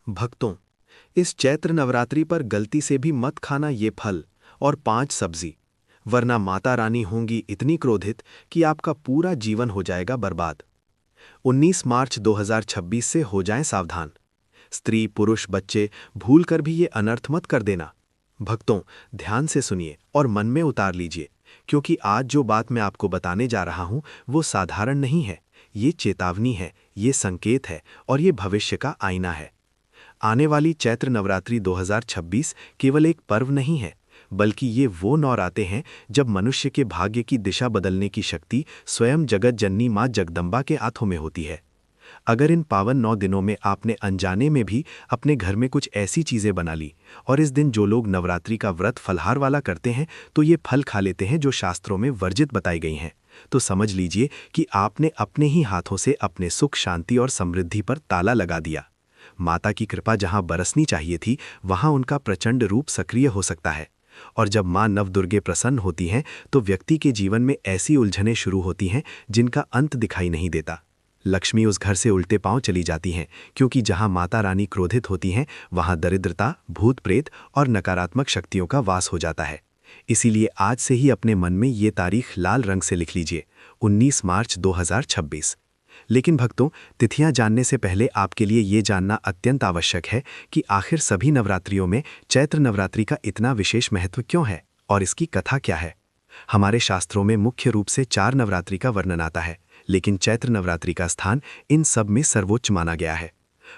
भक्तों, इस चैत्र नवरात्रि पर गलती से भी मत खाना ये फल और 5 सब्जी, वरना माता रानी होंगी इतनी क्रोधित कि आपका पूरा जीवन हो जाएगा बर्बाद। 19 मार्च 2026 से हो जाएं सावधान। स्त्री पुरुष बच्चे भूल कर भी ये अनर्थ मत कर देना। भक्तों, ध्यान से सुनिए और मन में उतार लीजिए, क्योंकि आज जो बात मैं आपको बताने जा रहा हूं वो साधारण नहीं है। ये चेतावनी है, ये संकेत है और ये भविष्य का आईना है। आने वाली चैत्र नवरात्रि 2026 केवल एक पर्व नहीं है, बल्कि ये वो नवराते हैं जब मनुष्य के भाग्य की दिशा बदलने की शक्ति स्वयं जगत जननी माँ जगदम्बा के हाथों में होती है। अगर इन पावन 9 दिनों में आपने अनजाने में भी अपने घर में कुछ ऐसी चीजें बना ली, और इस दिन जो लोग नवरात्रि का व्रत फलहार वाला करते हैं तो ये फल खा लेते हैं जो शास्त्रों में वर्जित बताई गई हैं, तो समझ लीजिए कि आपने अपने ही हाथों से अपने सुख शांति और समृद्धि पर ताला लगा दिया। माता की कृपा जहां बरसनी चाहिए थी, वहां उनका प्रचंड रूप सक्रिय हो सकता है। और जब मां नवदुर्गे प्रसन्न होती हैं तो व्यक्ति के जीवन में ऐसी उलझनें शुरू होती हैं जिनका अंत दिखाई नहीं देता। लक्ष्मी उस घर से उल्टे पांव चली जाती हैं, क्योंकि जहां माता रानी क्रोधित होती हैं वहां दरिद्रता, भूत प्रेत और नकारात्मक शक्तियों का वास हो जाता है। इसीलिए आज से ही अपने मन में ये तारीख लाल रंग से लिख लीजिए, 19 मार्च 2026। लेकिन भक्तों, तिथियां जानने से पहले आपके लिए ये जानना अत्यंत आवश्यक है कि आखिर सभी नवरात्रियों में चैत्र नवरात्रि का इतना विशेष महत्व क्यों है और इसकी कथा क्या है। हमारे शास्त्रों में मुख्य रूप से 4 नवरात्रि का वर्णन आता है, लेकिन चैत्र नवरात्रि का स्थान इन सब में सर्वोच्च माना गया है।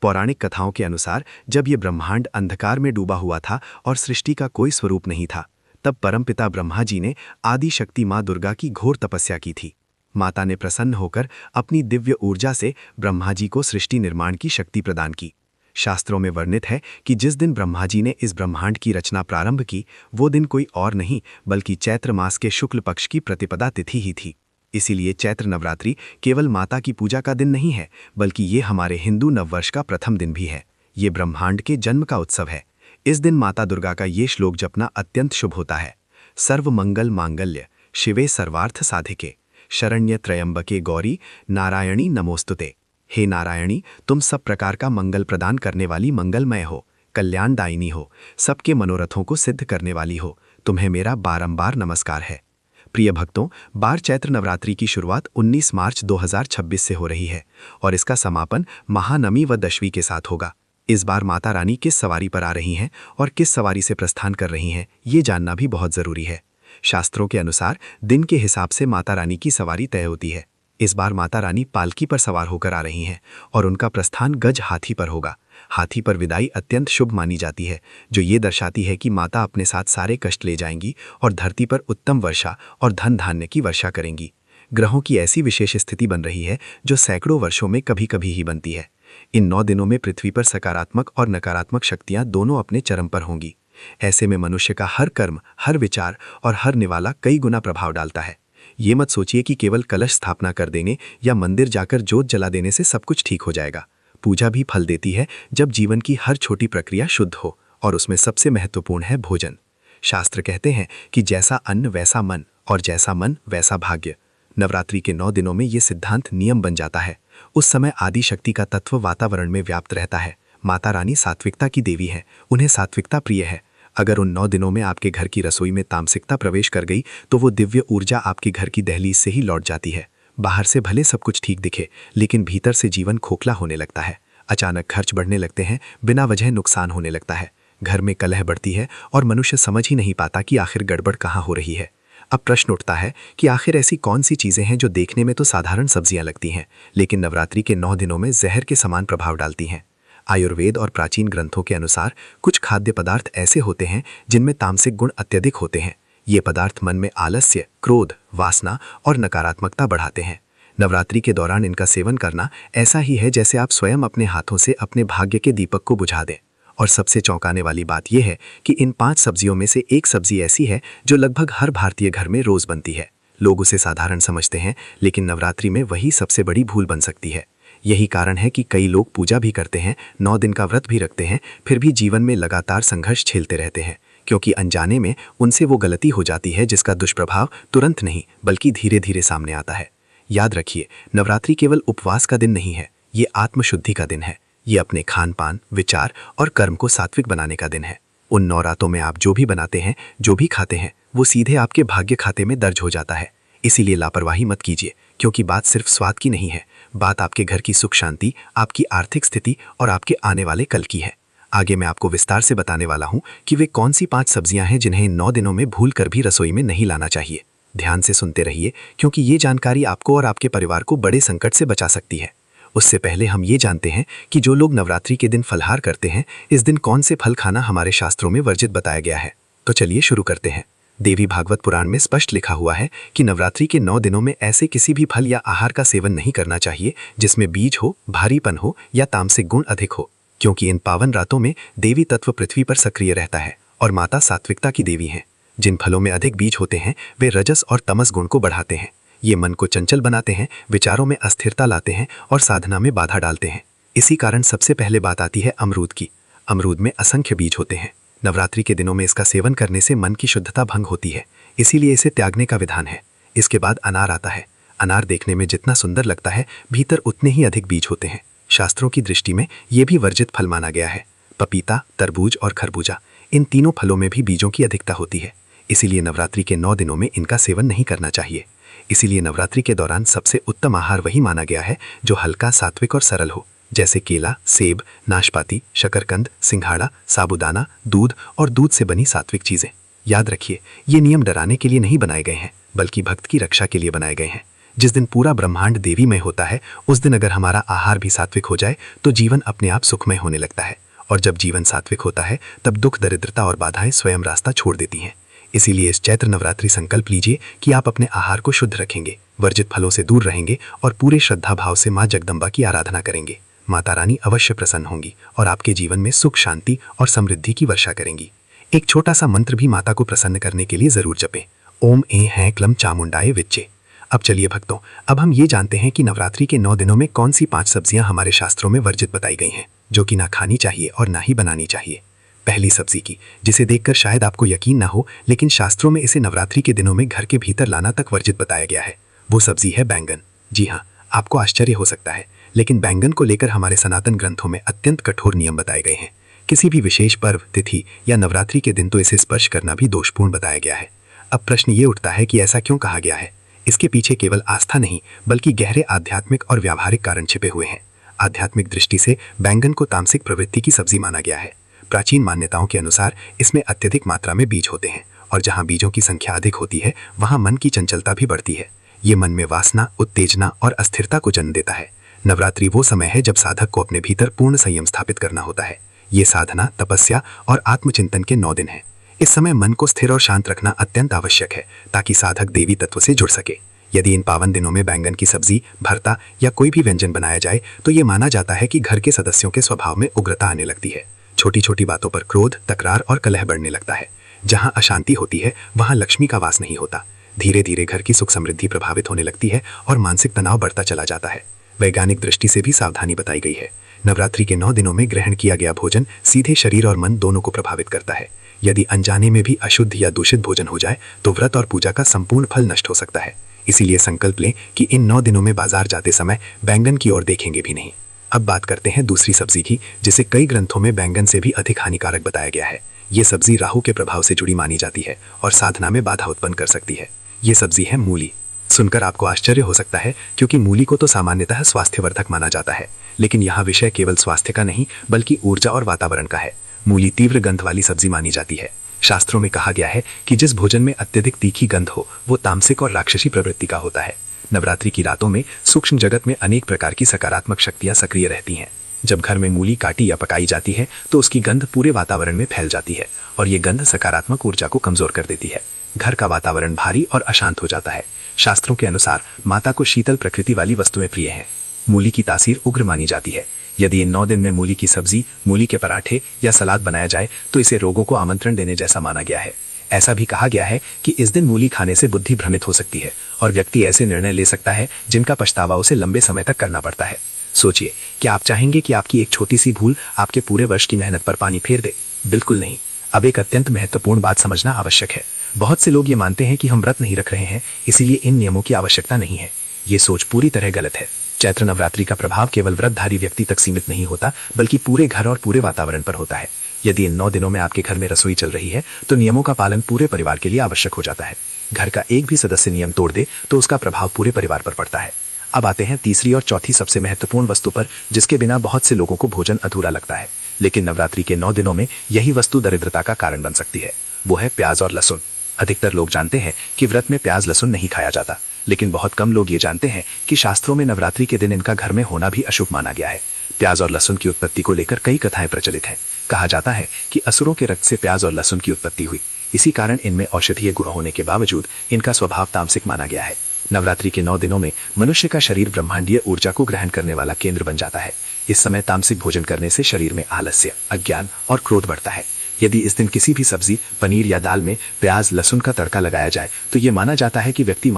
पौराणिक कथाओं के अनुसार जब ये ब्रह्मांड अंधकार में डूबा हुआ था और सृष्टि का कोई स्वरूप नहीं था, तब परमपिता ब्रह्मा जी ने आदि शक्ति माँ दुर्गा की घोर तपस्या की थी। माता ने प्रसन्न होकर अपनी दिव्य ऊर्जा से ब्रह्मा जी को सृष्टि निर्माण की शक्ति प्रदान की। शास्त्रों में वर्णित है कि जिस दिन ब्रह्मा जी ने इस ब्रह्मांड की रचना प्रारंभ की, वो दिन कोई और नहीं बल्कि चैत्र मास के शुक्ल पक्ष की प्रतिपदा तिथि ही थी। इसीलिए चैत्र नवरात्रि केवल माता की पूजा का दिन नहीं है, बल्कि ये हमारे हिंदू नववर्ष का प्रथम दिन भी है। ये ब्रह्मांड के जन्म का उत्सव है। इस दिन माता दुर्गा का ये श्लोक जपना अत्यंत शुभ होता है। सर्व मंगल मांगल्य शिवे सर्वार्थ साधिके शरण्य त्रयंबके गौरी नारायणी नमोस्तुते। हे नारायणी, तुम सब प्रकार का मंगल प्रदान करने वाली मंगलमय हो, कल्याणदायिनी हो, सबके मनोरथों को सिद्ध करने वाली हो, तुम्हें मेरा बारंबार नमस्कार है। प्रिय भक्तों, बार चैत्र नवरात्रि की शुरुआत 19 मार्च 2026 से हो रही है और इसका समापन महानवमी व दशमी के साथ होगा। इस बार माता रानी किस सवारी पर आ रही हैं और किस सवारी से प्रस्थान कर रही हैं, ये जानना भी बहुत जरूरी है। शास्त्रों के अनुसार दिन के हिसाब से माता रानी की सवारी तय होती है। इस बार माता रानी पालकी पर सवार होकर आ रही हैं और उनका प्रस्थान गज हाथी पर होगा। हाथी पर विदाई अत्यंत शुभ मानी जाती है, जो ये दर्शाती है कि माता अपने साथ सारे कष्ट ले जाएंगी और धरती पर उत्तम वर्षा और धन धान्य की वर्षा करेंगी। ग्रहों की ऐसी विशेष स्थिति बन रही है जो सैकड़ों वर्षों में कभी कभी ही बनती है। इन 9 दिनों में पृथ्वी पर सकारात्मक और नकारात्मक शक्तियां दोनों अपने चरम पर होंगी। ऐसे में मनुष्य का हर कर्म, हर विचार और हर निवाला कई गुना प्रभाव डालता है। ये मत सोचिए कि केवल कलश स्थापना कर देने या मंदिर जाकर जोत जला देने से सब कुछ ठीक हो जाएगा। पूजा भी फल देती है जब जीवन की हर छोटी प्रक्रिया शुद्ध हो, और उसमें सबसे महत्वपूर्ण है भोजन। शास्त्र कहते हैं कि जैसा अन्न वैसा मन और जैसा मन वैसा भाग्य। नवरात्रि के 9 दिनों में ये सिद्धांत नियम बन जाता है। उस समय आदि शक्ति का तत्व वातावरण में व्याप्त रहता है। माता रानी सात्विकता की देवी है, उन्हें सात्विकता प्रिय है। अगर उन 9 दिनों में आपके घर की रसोई में तामसिकता प्रवेश कर गई तो वो दिव्य ऊर्जा आपके घर की दहलीज से ही लौट जाती है। बाहर से भले सब कुछ ठीक दिखे, लेकिन भीतर से जीवन खोखला होने लगता है। अचानक खर्च बढ़ने लगते हैं, बिना वजह नुकसान होने लगता है, घर में कलह बढ़ती है और मनुष्य समझ ही नहीं पाता कि आखिर गड़बड़ कहाँ हो रही है। अब प्रश्न उठता है कि आखिर ऐसी कौन सी चीजें हैं जो देखने में तो साधारण सब्जियां लगती हैं, लेकिन नवरात्रि के 9 दिनों में जहर के समान प्रभाव डालती हैं। आयुर्वेद और प्राचीन ग्रंथों के अनुसार कुछ खाद्य पदार्थ ऐसे होते हैं जिनमें तामसिक गुण अत्यधिक होते हैं। ये पदार्थ मन में आलस्य, क्रोध, वासना और नकारात्मकता बढ़ाते हैं। नवरात्रि के दौरान इनका सेवन करना ऐसा ही है जैसे आप स्वयं अपने हाथों से अपने भाग्य के दीपक को बुझा दें। और सबसे चौंकाने वाली बात यह है कि इन 5 सब्जियों में से एक सब्जी ऐसी है जो लगभग हर भारतीय घर में रोज बनती है। लोग उसे साधारण समझते हैं, लेकिन नवरात्रि में वही सबसे बड़ी भूल बन सकती है। यही कारण है कि कई लोग पूजा भी करते हैं, 9 दिन का व्रत भी रखते हैं, फिर भी जीवन में लगातार संघर्ष झेलते रहते हैं, क्योंकि अनजाने में उनसे वो गलती हो जाती है जिसका दुष्प्रभाव तुरंत नहीं बल्कि धीरे धीरे सामने आता है। याद रखिए, नवरात्रि केवल उपवास का दिन नहीं है, ये आत्मशुद्धि का दिन है। ये अपने खान पान, विचार और कर्म को सात्विक बनाने का दिन है। उन 9 रातों में आप जो भी बनाते हैं, जो भी खाते हैं, वो सीधे आपके भाग्य खाते में दर्ज हो जाता है। इसीलिए लापरवाही मत कीजिए, क्योंकि बात सिर्फ स्वाद की नहीं है, बात आपके घर की सुख शांति, आपकी आर्थिक स्थिति और आपके आने वाले कल की है। आगे मैं आपको विस्तार से बताने वाला हूँ कि वे कौन सी 5 सब्जियां हैं जिन्हें इन 9 दिनों में भूल कर भी रसोई में नहीं लाना चाहिए। ध्यान से सुनते रहिए, क्योंकि ये जानकारी आपको और आपके परिवार को बड़े संकट से बचा सकती है। उससे पहले हम ये जानते हैं कि जो लोग नवरात्रि के दिन फलाहार करते हैं, इस दिन कौन से फल खाना हमारे शास्त्रों में वर्जित बताया गया है। तो चलिए शुरू करते हैं। देवी भागवत पुराण में स्पष्ट लिखा हुआ है कि नवरात्रि के 9 दिनों में ऐसे किसी भी फल या आहार का सेवन नहीं करना चाहिए जिसमें बीज हो, भारीपन हो या तामसिक गुण अधिक हो, क्योंकि इन पावन रातों में देवी तत्व पृथ्वी पर सक्रिय रहता है और माता सात्विकता की देवी हैं। जिन फलों में अधिक बीज होते हैं वे रजस और तमस गुण को बढ़ाते हैं। ये मन को चंचल बनाते हैं, विचारों में अस्थिरता लाते हैं और साधना में बाधा डालते हैं। इसी कारण सबसे पहले बात आती है अमरूद की। अमरूद में असंख्य बीज होते हैं। नवरात्रि के दिनों में इसका सेवन करने से मन की शुद्धता भंग होती है, इसीलिए इसे त्यागने का विधान है। इसके बाद अनार आता है। अनार देखने में जितना सुंदर लगता है, भीतर उतने ही अधिक बीज होते हैं। शास्त्रों की दृष्टि में ये भी वर्जित फल माना गया है। पपीता, तरबूज और खरबूजा, इन तीनों फलों में भी बीजों की अधिकता होती है, इसीलिए नवरात्रि के 9 दिनों में इनका सेवन नहीं करना चाहिए। इसीलिए नवरात्रि के दौरान सबसे उत्तम आहार वही माना गया है जो हल्का, सात्विक और सरल हो, जैसे केला, सेब, नाशपाती, शकरकंद, सिंघाड़ा, साबूदाना, दूध और दूध से बनी सात्विक चीजें। याद रखिए, ये नियम डराने के लिए नहीं बनाए गए हैं, बल्कि भक्त की रक्षा के लिए बनाए गए हैं। जिस दिन पूरा ब्रह्मांड देवीमय होता है, उस दिन अगर हमारा आहार भी सात्विक हो जाए तो जीवन अपने आप सुखमय होने लगता है। और जब जीवन सात्विक होता है, तब दुख, दरिद्रता और बाधाएं स्वयं रास्ता छोड़ देती हैं। इसीलिए इस चैत्र नवरात्रि संकल्प लीजिए कि आप अपने आहार को शुद्ध रखेंगे, वर्जित फलों से दूर रहेंगे और पूरे श्रद्धा भाव से मां जगदम्बा की आराधना करेंगे। माता रानी अवश्य प्रसन्न होंगी और आपके जीवन में सुख, शांति और समृद्धि की वर्षा करेंगी। एक छोटा सा मंत्र भी माता को प्रसन्न करने के लिए जरूर जपें। ओम ऐं हैं क्लम चामुंडाय विच्चे। अब चलिए भक्तों, अब हम ये जानते हैं कि नवरात्रि के 9 दिनों में कौन सी 5 सब्जियां हमारे शास्त्रों में वर्जित बताई गई हैं, जो कि ना खानी चाहिए और ना ही बनानी चाहिए। पहली सब्जी की, जिसे देखकर शायद आपको यकीन ना हो, लेकिन शास्त्रों में इसे नवरात्रि के दिनों में घर के भीतर लाना तक वर्जित बताया गया है। वो सब्जी है बैंगन। जी हाँ, आपको आश्चर्य हो सकता है, लेकिन बैंगन को लेकर हमारे सनातन ग्रंथों में अत्यंत कठोर नियम बताए गए हैं। किसी भी विशेष पर्व, तिथि या नवरात्रि के दिन तो इसे स्पर्श करना भी दोषपूर्ण बताया गया है। अब प्रश्न ये उठता है कि ऐसा क्यों कहा गया है। इसके पीछे केवल आस्था नहीं, बल्कि गहरे आध्यात्मिक और व्यावहारिक कारण छिपे हुए हैं। आध्यात्मिक दृष्टि से बैंगन को तामसिक प्रवृत्ति की सब्जी माना गया है। प्राचीन मान्यताओं के अनुसार इसमें अत्यधिक मात्रा में बीज होते हैं और जहां बीजों की संख्या अधिक होती है, वहां मन की चंचलता भी बढ़ती है। ये मन में वासना, उत्तेजना और अस्थिरता को जन्म देता है। नवरात्रि वो समय है जब साधक को अपने भीतर पूर्ण संयम स्थापित करना होता है। ये साधना, तपस्या और आत्मचिंतन के 9 दिन हैं। इस समय मन को स्थिर और शांत रखना अत्यंत आवश्यक है, ताकि साधक देवी तत्व से जुड़ सके। यदि इन पावन दिनों में बैंगन की सब्जी, भरता या कोई भी व्यंजन बनाया जाए, तो ये माना जाता है कि घर के सदस्यों के स्वभाव में उग्रता आने लगती है। छोटी छोटी बातों पर क्रोध, तकरार और कलह बढ़ने लगता है। जहां अशांति होती है, वहां लक्ष्मी का वास नहीं होता। धीरे धीरे घर की सुख समृद्धि प्रभावित होने लगती है और मानसिक तनाव बढ़ता चला जाता है। वैज्ञानिक दृष्टि से भी सावधानी बताई गई है। नवरात्रि के 9 दिनों में ग्रहण किया गया भोजन सीधे शरीर और मन दोनों को प्रभावित करता है। यदि अनजाने में भी अशुद्ध या दूषित भोजन हो जाए, तो व्रत और पूजा का संपूर्ण फल नष्ट हो सकता है। इसीलिए संकल्प लें कि इन 9 दिनों में बाजार जाते समय बैंगन की ओर देखेंगे भी नहीं। अब बात करते हैं दूसरी सब्जी की, जिसे कई ग्रंथों में बैंगन से भी अधिक हानिकारक बताया गया है। ये सब्जी राहु के प्रभाव से जुड़ी मानी जाती है और साधना में बाधा उत्पन्न कर सकती है। ये सब्जी है मूली। सुनकर आपको आश्चर्य हो सकता है, क्योंकि मूली को तो सामान्यतः स्वास्थ्यवर्धक माना जाता है, लेकिन यहाँ विषय केवल स्वास्थ्य का नहीं, बल्कि ऊर्जा और वातावरण का है। मूली तीव्र गंध वाली सब्जी मानी जाती है। शास्त्रों में कहा गया है कि जिस भोजन में अत्यधिक तीखी गंध हो, वो तामसिक और राक्षसी प्रवृत्ति का होता है। नवरात्रि की रातों में सूक्ष्म जगत में अनेक प्रकार की सकारात्मक शक्तियां सक्रिय रहती हैं। जब घर में मूली काटी या पकाई जाती है, तो उसकी गंध पूरे वातावरण में फैल जाती है और ये गंध सकारात्मक ऊर्जा को कमजोर कर देती है। घर का वातावरण भारी और अशांत हो जाता है। शास्त्रों के अनुसार माता को शीतल प्रकृति वाली वस्तुएं प्रिय हैं। मूली की तासीर उग्र मानी जाती है। यदि इन 9 दिन में मूली की सब्जी, मूली के पराठे या सलाद बनाया जाए, तो इसे रोगों को आमंत्रण देने जैसा माना गया है। ऐसा भी कहा गया है कि इस दिन मूली खाने से बुद्धि भ्रमित हो सकती है और व्यक्ति ऐसे निर्णय ले सकता है जिनका पछतावा उसे लंबे समय तक करना पड़ता है। सोचिए, क्या आप चाहेंगे कि आपकी एक छोटी सी भूल आपके पूरे वर्ष की मेहनत पर पानी फेर दे? बिल्कुल नहीं। अब एक अत्यंत महत्वपूर्ण बात समझना आवश्यक है। बहुत से लोग ये मानते हैं कि हम व्रत नहीं रख रहे हैं, इसीलिए इन नियमों की आवश्यकता नहीं है। ये सोच पूरी तरह गलत है। चैत्र नवरात्रि का प्रभाव केवल व्रतधारी व्यक्ति तक सीमित नहीं होता, बल्कि पूरे घर और पूरे वातावरण पर होता है। यदि इन 9 दिनों में आपके घर में रसोई चल रही है तो नियमों का पालन पूरे परिवार के लिए आवश्यक हो जाता है। घर का एक भी सदस्य नियम तोड़ दे तो उसका प्रभाव पूरे परिवार पर पड़ता है। अब आते हैं तीसरी और चौथी सबसे महत्वपूर्ण वस्तु पर, जिसके बिना बहुत से लोगों को भोजन अधूरा लगता है। लेकिन नवरात्रि के 9 दिनों में यही वस्तु दरिद्रता का कारण बन सकती है। वो है प्याज और लहसुन। अधिकतर लोग जानते हैं कि व्रत में प्याज लहसुन नहीं खाया जाता, लेकिन बहुत कम लोग ये जानते हैं कि शास्त्रों में नवरात्रि के दिन इनका घर में होना भी अशुभ माना गया है। प्याज और लहसुन की उत्पत्ति को लेकर कई कथाएं प्रचलित हैं। कहा जाता है कि असुरों के रक्त से प्याज और लहसुन की उत्पत्ति हुई। इसी कारण इनमें औषधीय गुण होने के बावजूद इनका स्वभाव तामसिक माना गया है। नवरात्रि के 9 दिनों में मनुष्य का शरीर ब्रह्मांडीय ऊर्जा को ग्रहण करने वाला केंद्र बन जाता है। इस समय तामसिक भोजन करने से शरीर में आलस्य, अज्ञान और क्रोध बढ़ता है। यदि इस दिन किसी भी सब्जी, पनीर या दाल में प्याज लहसुन का तड़का लगाया जाए तो ये माना जाता है कि व्यक्ति